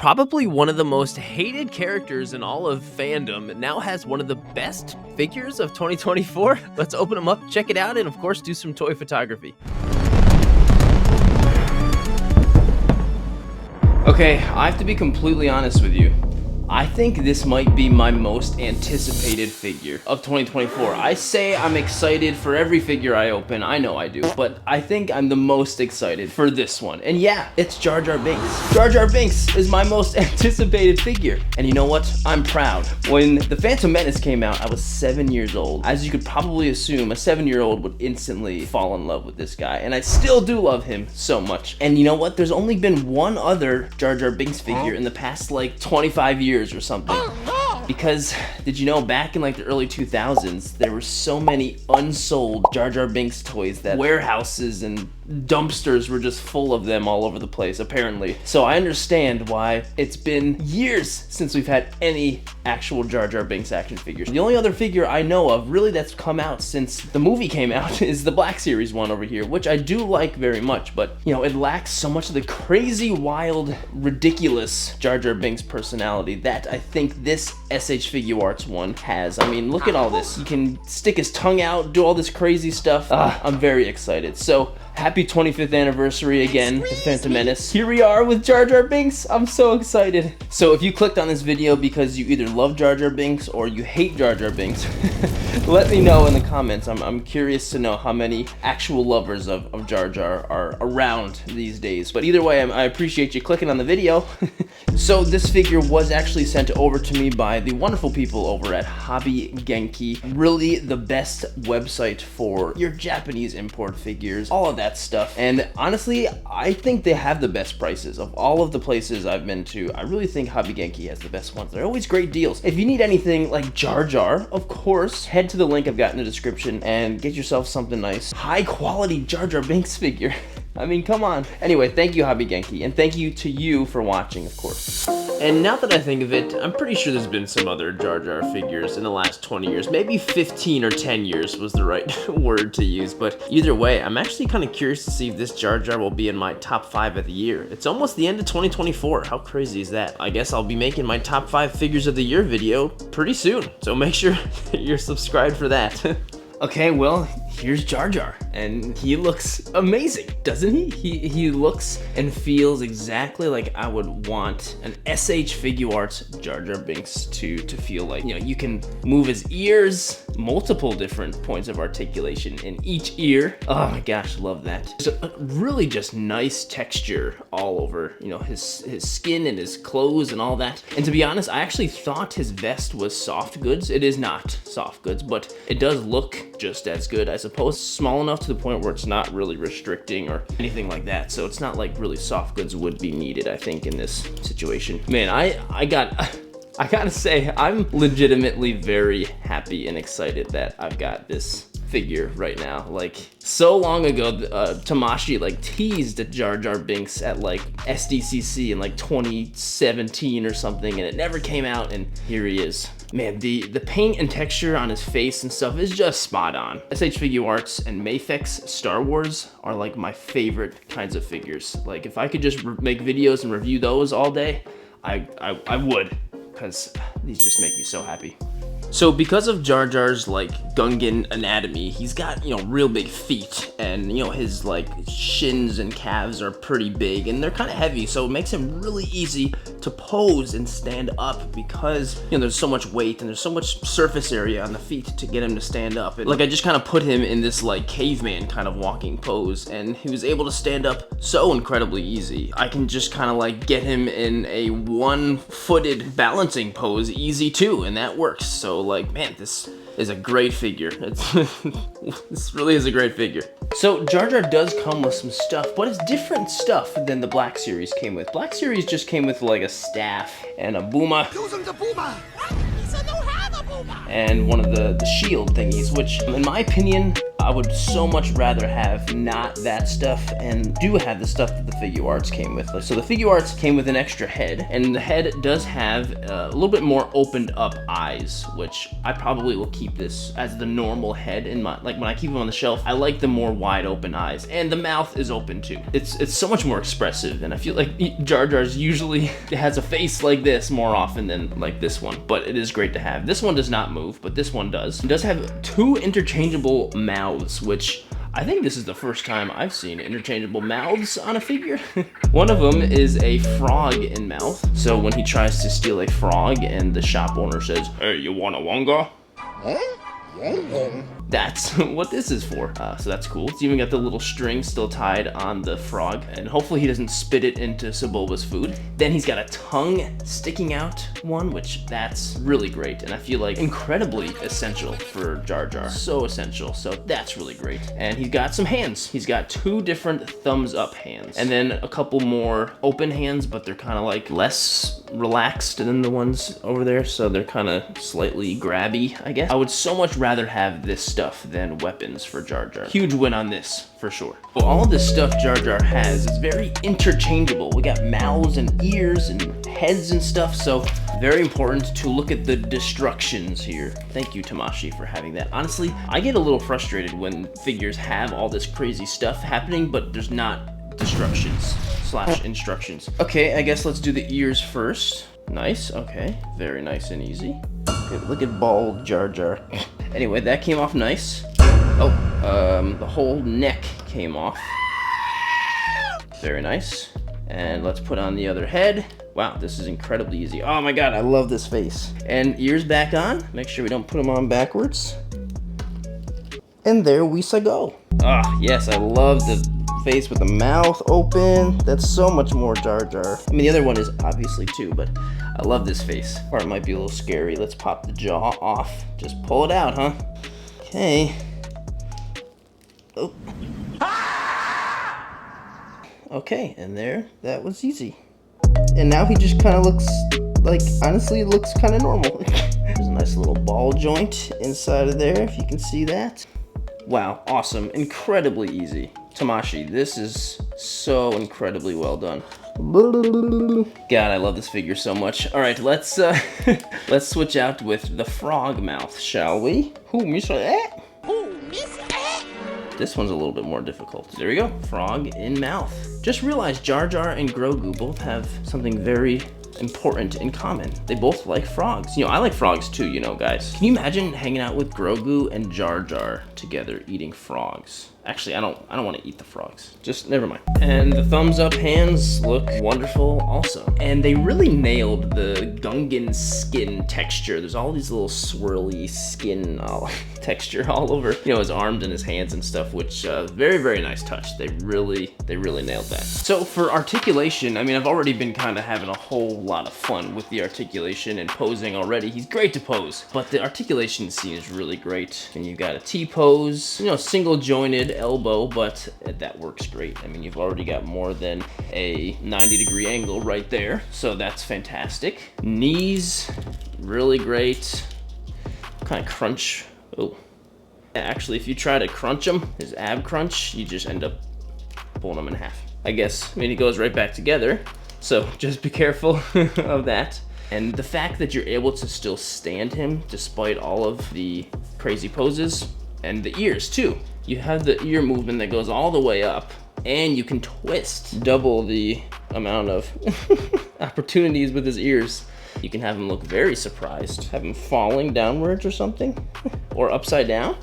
Probably one of the most hated characters in all of fandom now has one of the best figures of 2024. Let's open them up, check it out, and of course do some toy photography. Okay, I have to be completely honest with you. I think this might be my most anticipated figure of 2024. I say I'm excited for every figure I open, I know I do, but I think I'm the most excited for this one. And yeah, it's Jar Jar Binks. Jar Jar Binks is my most anticipated figure. And you know what? I'm proud. When The Phantom Menace came out, I was 7 years old. As you could probably assume, a 7-year-old would instantly fall in love with this guy. And I still do love him so much. And you know what? There's only been one other Jar Jar Binks figure in the past like 25 years or something. Because did you know back in like the early 2000s there were so many unsold Jar Jar Binks toys that warehouses and dumpsters were just full of them all over the place apparently. So I understand why it's been years since we've had any actual Jar Jar Binks action figures. The only other figure I know of really that's come out since the movie came out is the Black Series one over here, which I do like very much, but you know, it lacks so much of the crazy, wild, ridiculous Jar Jar Binks personality that I think this SH Figuarts one has. I mean, look at all this. He can stick his tongue out, do all this crazy stuff. I'm very excited. So happy 25th anniversary again to Phantom Menace. Here we are with Jar Jar Binks. I'm so excited. So if you clicked on this video because you either love Jar Jar Binks or you hate Jar Jar Binks, let me know in the comments. I'm curious to know how many actual lovers of Jar Jar are around these days. But either way, I appreciate you clicking on the video. So this figure was actually sent over to me by the wonderful people over at Hobby Genki. Really the best website for your Japanese import figures, all of that stuff. And honestly, I think they have the best prices. Of all of the places I've been to, I really think Hobby Genki has the best ones. They're always great deals. If you need anything like Jar Jar, of course, head to the link I've got in the description and get yourself something nice. High quality Jar Jar Binks figure. I mean, come on. Anyway, thank you, Hobby Genki, and thank you to you for watching, of course. And now that I think of it, I'm pretty sure there's been some other Jar Jar figures in the last 20 years. Maybe 15 or 10 years was the right word to use, but either way, I'm actually kind of curious to see if this Jar Jar will be in my top 5 of the year. It's almost the end of 2024. How crazy is that? I guess I'll be making my top 5 figures of the year video pretty soon, so make sure you're subscribed for that. Okay, well, here's Jar Jar, and he looks amazing, doesn't he? He looks and feels exactly like I would want an SH Figuarts Jar Jar Binks to feel like. You know, you can move his ears, multiple different points of articulation in each ear. Oh my gosh, love that. There's a really just nice texture all over, you know, his skin and his clothes and all that. And to be honest, I actually thought his vest was soft goods. It is not soft goods, but it does look just as good, I suppose. Small enough to the point where it's not really restricting or anything like that. So it's not like really soft goods would be needed, I think, in this situation. Man, I gotta say, I'm legitimately very happy and excited that I've got this figure right now. Like, so long ago, Tamashi like teased Jar Jar Binks at like SDCC in like 2017 or something, and it never came out, and here he is. Man, the paint and texture on his face and stuff is just spot on. SH Figuarts and Mafex Star Wars are like my favorite kinds of figures. Like, if I could just make videos and review those all day, I would, because these just make me so happy. So because of Jar Jar's like Gungan anatomy, he's got, you know, real big feet, and you know, his like shins and calves are pretty big and they're kind of heavy, so it makes him really easy to pose and stand up because, you know, there's so much weight and there's so much surface area on the feet to get him to stand up. And like, I just kind of put him in this like caveman kind of walking pose, and he was able to stand up so incredibly easy. I can just kind of like get him in a one-footed balancing pose easy too, and that works. So like, man, this is a great figure. This really is a great figure. So Jar Jar does come with some stuff, but it's different stuff than the Black Series came with. Black Series just came with like a staff and a booma. And one of the shield thingies, which in my opinion I would so much rather have not that stuff and do have the stuff that the Figure Arts came with. So the Figure Arts came with an extra head, and the head does have a little bit more opened up eyes, which I probably will keep this as the normal head in my, like when I keep them on the shelf, I like the more wide open eyes, and the mouth is open too. It's so much more expressive, and I feel like Jar Jar's usually has a face like this more often than like this one, but it is great to have. This one does not move, but this one does. It does have two interchangeable mouths, which I think this is the first time I've seen interchangeable mouths on a figure. One of them is a frog in mouth. So when he tries to steal a frog and the shop owner says, "Hey, you want a wonga?" That's what this is for. So that's cool. It's even got the little string still tied on the frog, and hopefully he doesn't spit it into Sebulba's food. Then he's got a tongue sticking out one, which that's really great, and I feel like incredibly essential for Jar Jar. So essential, so that's really great. And he's got some hands. He's got two different thumbs up hands, and then a couple more open hands, but they're kind of like less relaxed than the ones over there, so they're kind of slightly grabby, I guess. I would so much rather have this stuff than weapons for Jar Jar. Huge win on this, for sure. Well, all of this stuff Jar Jar has is very interchangeable. We got mouths and ears and heads and stuff, so very important to look at the destructions here. Thank you, Tamashii, for having that. Honestly, I get a little frustrated when figures have all this crazy stuff happening, but there's not destructions / instructions. Okay, I guess let's do the ears first. Nice, okay, very nice and easy. Okay, look at bald Jar Jar. Anyway, that came off nice. Oh, the whole neck came off. Very nice. And let's put on the other head. Wow, this is incredibly easy. Oh my god, I love this face. And ears back on. Make sure we don't put them on backwards. And there we go. Ah, yes, I love the face with the mouth open. That's so much more Jar Jar. I mean, the other one is obviously too, but I love this face. Part might be a little scary. Let's pop the jaw off. Just pull it out, huh? Okay. Oh. Okay, and there, that was easy. And now he just kind of looks like, honestly, it looks kind of normal. There's a nice little ball joint inside of there, if you can see that. Wow, awesome, incredibly easy. Tamashii, this is so incredibly well done. God, I love this figure so much. All right, let's switch out with the frog mouth, shall we? This one's a little bit more difficult. There we go, frog in mouth. Just realized Jar Jar and Grogu both have something very important in common. They both like frogs. You know, I like frogs too, you know, guys. Can you imagine hanging out with Grogu and Jar Jar together eating frogs? Actually, I don't want to eat the frogs. Just never mind. And the thumbs up hands look wonderful also. And they really nailed the Gungan skin texture. There's all these little swirly skin texture all over, you know, his arms and his hands and stuff, which very, very nice touch. They really nailed that. So for articulation, I mean, I've already been kind of having a whole lot of fun with the articulation and posing already. He's great to pose, but the articulation scene is really great. And you've got a T-pose, you know, single jointed elbow, but that works great. I mean, you've already got more than a 90-degree angle right there, so that's fantastic. Knees, really great. Kind of crunch. Oh, actually, if you try to crunch him, his ab crunch, you just end up pulling him in half. I guess, I mean, he goes right back together, so just be careful of that. And the fact that you're able to still stand him despite all of the crazy poses, and the ears too. You have the ear movement that goes all the way up, and you can twist. Double the amount of opportunities with his ears. You can have him look very surprised, have him falling downwards or something, or upside down.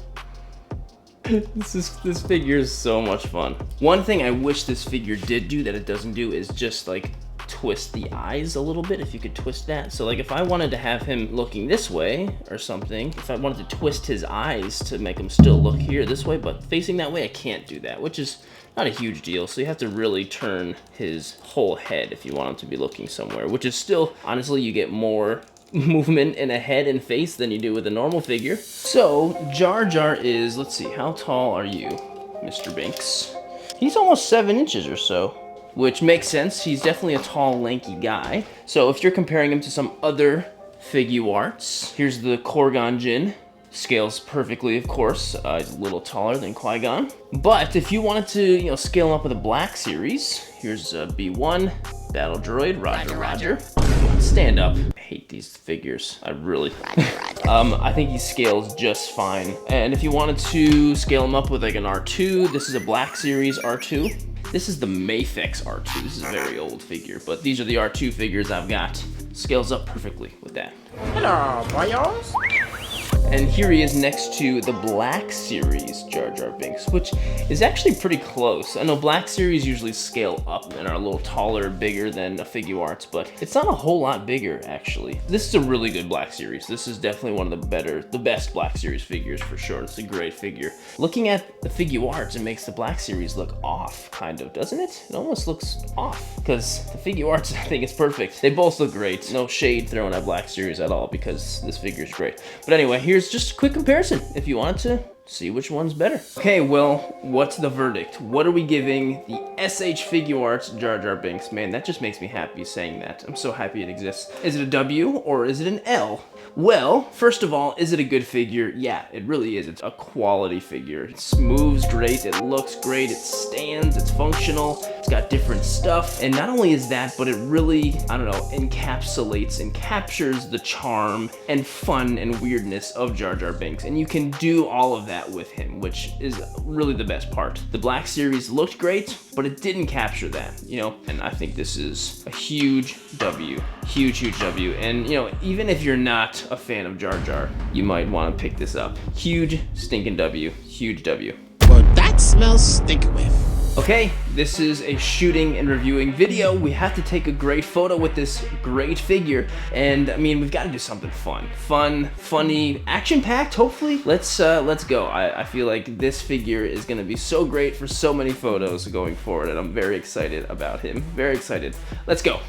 This figure is so much fun. One thing I wish this figure did do that it doesn't do is just like twist the eyes a little bit, if you could twist that. So like if I wanted to have him looking this way or something, if I wanted to twist his eyes to make him still look here this way, but facing that way, I can't do that, which is not a huge deal. So you have to really turn his whole head if you want him to be looking somewhere, which is still, honestly, you get more movement in a head and face than you do with a normal figure. So Jar Jar is, let's see, how tall are you, Mr. Binks? He's almost 7 inches or so, which makes sense. He's definitely a tall, lanky guy. So if you're comparing him to some other figure arts, here's the Korgon Jinn, Scales perfectly, of course. He's a little taller than Qui-Gon. But if you wanted to, you know, scale him up with a Black Series, here's B1, Battle Droid, Roger. Stand up. I hate these figures. I really. I think he scales just fine. And if you wanted to scale him up with like an R2, this is a Black Series R2. This is the Mafex R2. This is a very old figure, but these are the R2 figures I've got. Scales up perfectly with that. Hello, boyos. And here he is next to the Black Series Jar Jar Binks, which is actually pretty close. I know Black Series usually scale up and are a little taller, bigger than a Figuarts, but it's not a whole lot bigger, actually. This is a really good Black Series. This is definitely one of the best Black Series figures for sure. It's a great figure. Looking at the Figuarts, it makes the Black Series look off, kind of, doesn't it? It almost looks off, because the Figuarts, I think, is perfect. They both look great. No shade thrown at Black Series at all, because this figure is great. But anyway, here's just a quick comparison if you wanted to see which one's better. Okay, well, what's the verdict? What are we giving the SH Figuarts Jar Jar Binks? Man, that just makes me happy saying that. I'm so happy it exists. Is it a W or is it an L? Well, first of all, is it a good figure? Yeah, it really is. It's a quality figure. It moves great, it looks great, it stands, it's functional, it's got different stuff. And not only is that, but it really, I don't know, encapsulates and captures the charm and fun and weirdness of Jar Jar Binks. And you can do all of that with him, which is really the best part. The Black Series looked great, but it didn't capture that, you know? And I think this is a huge W. Huge W. And, you know, even if you're not a fan of Jar Jar, you might want to pick this up. Huge stinking W. Huge W. Well, that smells stinky whiff. Okay, this is a shooting and reviewing video. We have to take a great photo with this great figure. And I mean, we've got to do something fun. Fun, funny, action-packed, hopefully. Let's go. I feel like this figure is gonna be so great for so many photos going forward, and I'm very excited about him. Very excited. Let's go.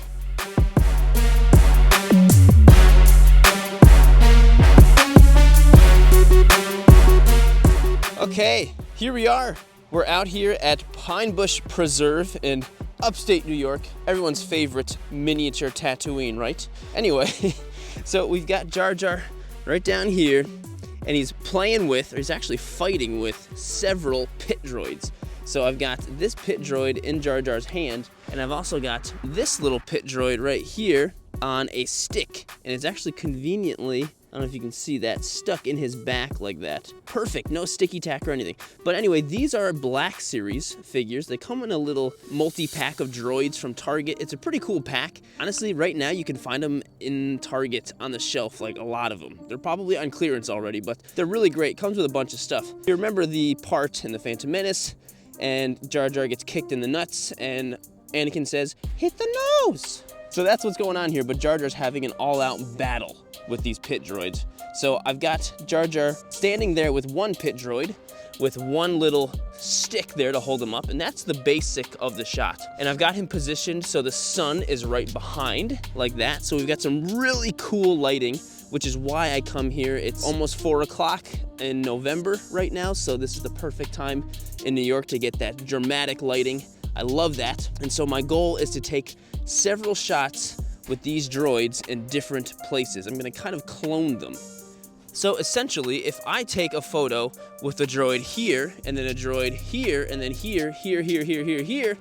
Okay, here we are. We're out here at Pine Bush Preserve in upstate New York. Everyone's favorite miniature Tatooine, right? Anyway, so we've got Jar Jar right down here, and he's playing with, or he's actually fighting with several pit droids. So I've got this pit droid in Jar Jar's hand, and I've also got this little pit droid right here on a stick. And it's actually conveniently, I don't know if you can see that, stuck in his back like that. Perfect, no sticky tack or anything. But anyway, these are Black Series figures. They come in a little multi-pack of droids from Target. It's a pretty cool pack. Honestly, right now you can find them in Target on the shelf, like a lot of them. They're probably on clearance already, but they're really great. Comes with a bunch of stuff. You remember the part in The Phantom Menace, and Jar Jar gets kicked in the nuts, and Anakin says, "Hit the nose!" So that's what's going on here, but Jar Jar's having an all-out battle with these pit droids. So I've got Jar Jar standing there with one pit droid, with one little stick there to hold him up, and that's the basic of the shot. And I've got him positioned so the sun is right behind, like that. So we've got some really cool lighting, which is why I come here. It's almost 4 o'clock in November right now, so this is the perfect time in New York to get that dramatic lighting. I love that. And so my goal is to take several shots with these droids in different places. I'm gonna kind of clone them. So essentially, if I take a photo with a droid here, and then a droid here, and then here, here,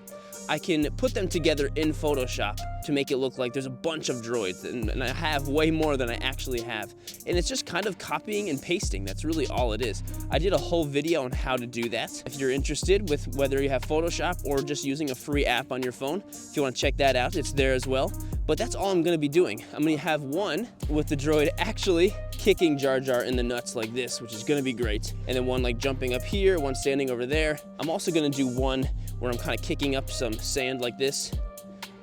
I can put them together in Photoshop to make it look like there's a bunch of droids, and I have way more than I actually have. And it's just kind of copying and pasting. That's really all it is. I did a whole video on how to do that. If you're interested with whether you have Photoshop or just using a free app on your phone, if you want to check that out, it's there as well. But that's all I'm going to be doing. I'm going to have one with the droid actually kicking Jar Jar in the nuts like this, which is going to be great. And then one like jumping up here, one standing over there. I'm also going to do one where I'm kind of kicking up some sand like this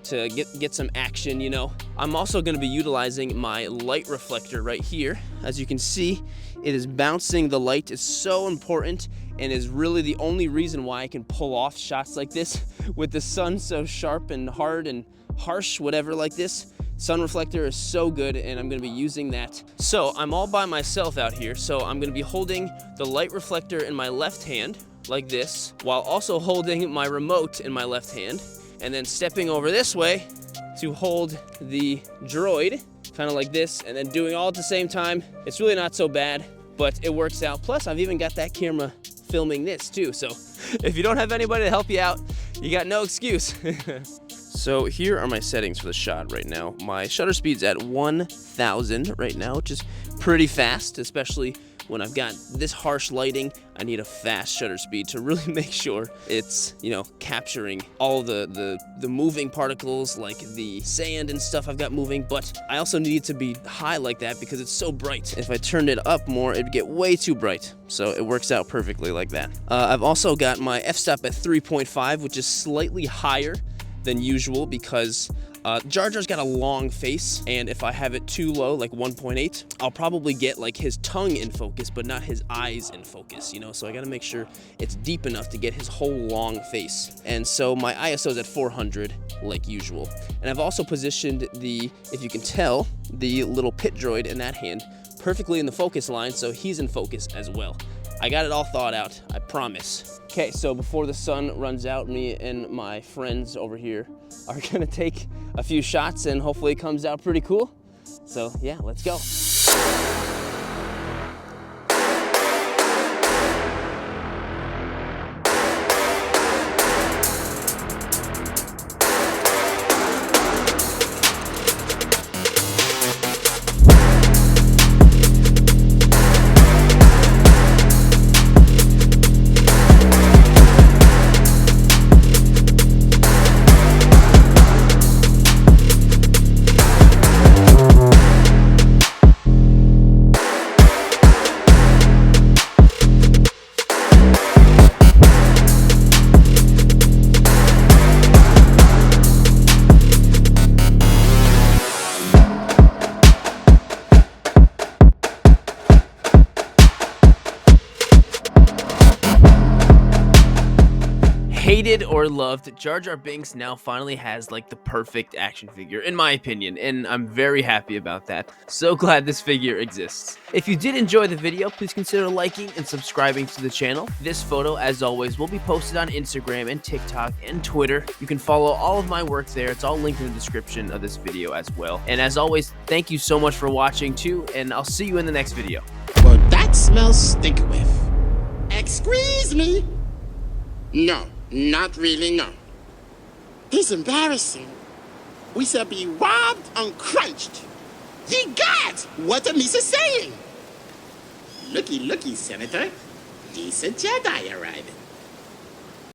to get some action, you know. I'm also going to be utilizing my light reflector right here. As you can see, it is bouncing. The light is so important and is really the only reason why I can pull off shots like this with the sun so sharp and hard and harsh, whatever, like this. Sun reflector is so good, and I'm going to be using that. So I'm all by myself out here, so I'm going to be holding the light reflector in my left hand like this, while also holding my remote in my left hand, and then stepping over this way to hold the droid, kind of like this, and then doing all at the same time. It's really not so bad. but it works out. Plus, I've even got that camera filming this too. So if you don't have anybody to help you out, you got no excuse. So here are my settings for the shot right now. My shutter speed's at 1000 right now, which is pretty fast, especially when I've got this harsh lighting. I need a fast shutter speed to really make sure it's, you know, capturing all the moving particles like the sand and stuff I've got moving, but I also need it to be high like that because it's so bright. If I turned it up more, it'd get way too bright. So it works out perfectly like that. I've also got my f-stop at 3.5, which is slightly higher than usual because Jar Jar's got a long face, and if I have it too low, like 1.8, I'll probably get like his tongue in focus, but not his eyes in focus, you know? So I gotta make sure it's deep enough to get his whole long face. And so my ISO's at 400, like usual. And I've also positioned the, if you can tell, the little pit droid in that hand perfectly in the focus line, so he's in focus as well. I got it all thought out, I promise. Okay, so before the sun runs out, me and my friends over here are gonna take a few shots and hopefully it comes out pretty cool. So yeah, let's go. Hated or loved, Jar Jar Binks now finally has like the perfect action figure, in my opinion, and I'm very happy about that. So glad this figure exists. If you did enjoy the video, please consider liking and subscribing to the channel. This photo, as always, will be posted on Instagram and TikTok and Twitter. You can follow all of my work there. It's all linked in the description of this video as well. And as always, thank you so much for watching too, and I'll see you in the next video. Well, that smells stink whiff. Excuse me? No, not really, no. It's embarrassing. We shall be robbed and crunched. Ye gods, what the miss is saying? Looky, looky, Senator. Decent Jedi arriving.